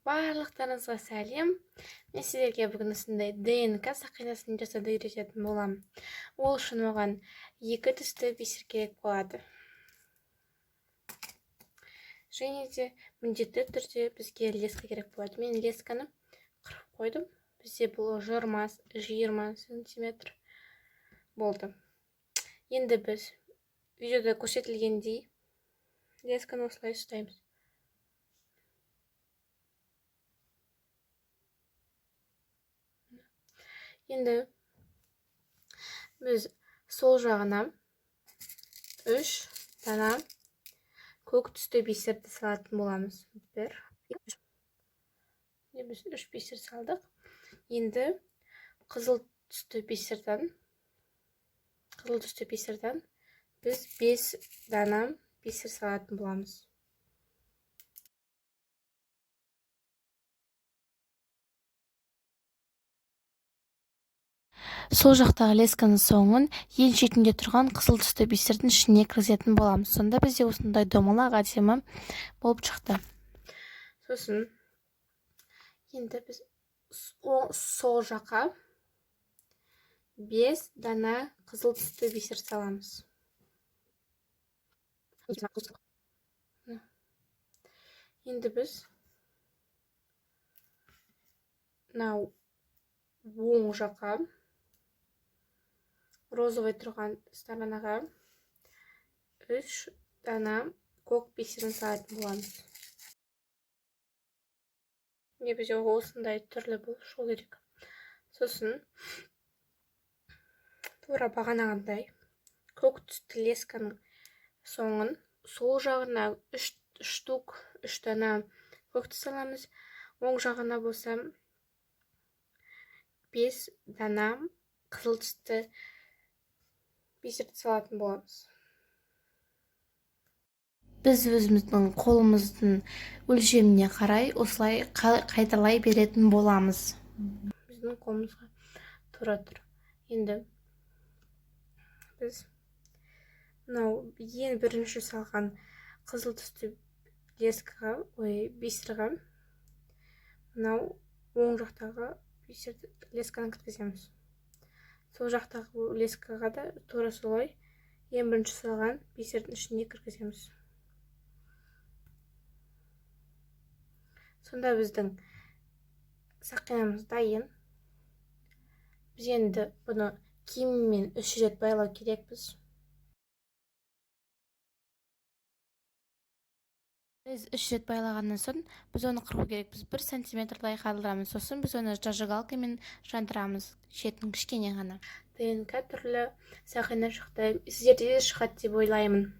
Барлықтарыңызға сәлем. Мен сіздерге бүгін осындай ДНК сақинасын жасауды үйрететін боламын. Ол үшін оған 2 түсті бисер керек болады. Және де міндетті түрде бізге леска керек болады. Мен лесканы қырып қойдым. Бізде бұл 20 сантиметр болды. Енді біз видеода көрсетілгендей лесканы осылай ұстаймыз. Енді біз сол жағына 3 дана көк түсті бисерді салатын боламыз. 1, 2, 3. Біз 3 бисер салдық. Енді қызыл түсті бисерден біз 5 дана бисер салатын боламыз. Сол жақтағы лесканың соңын ең шетінде тұрған қызыл түсті бисердің ішіне кіргізетін боламыз. Сонда бізде осындай домалақ әдемі болып шықты. Сосын енді біз сол жаққа 5 дана қызыл түсті бисер саламыз. Енді біз мынау оң жаққа розовый тұрған сторонаға 3 дана көк бисерін салатын боламыз. Бізде осындай түрлі болып шығу керек. Сосын тура бағанағындай көк түсті лесканың соңын сол жағына 3 дана көкті саламыз. Оң жағына болса 5 дана қызыл түсті бисерді салатын боламыз. Біз өзіміздің қолымыздың өлшеміне қарай осылай қайталай беретін боламыз. Біздің қолымызға тура тұр. Енді біз мынау ең бірінші салған қызыл түсті бисерға мынау оң жақтағы лесканы кіргіземіз. Сол жақтағы лескаға да тура солай ең бірінші салған бисердің ішіне кіргіземіз. Сонда біздің сақинамыз дайын. Біз енді бұны киіммен 3 рет байлау керекпіз. Біз 3 рет байлағаннан соң біз оны қыру керекпіз. 1 сантиметрдай қалдырамыз. Сосын біз оны зажигалкамен жандырамыз. Шетін кішкене ғана. ДНК түрлі сақина шықты. Сіздерде де шығады деп ойлаймын.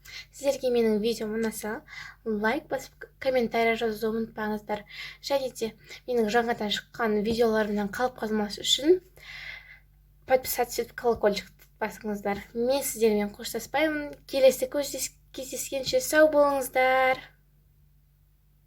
Сіздерге менің видеом ұнаса, лайк басып, комментарий жазуды ұмытпаңыздар. Және де менің жаңадан шыққан видеоларымнан қалып қалмас үшін подписаться етіп колокольчикті басыңыздар. Мен сіздермен қоштаспаймын. Келесі кездескенше сау болыңыздар.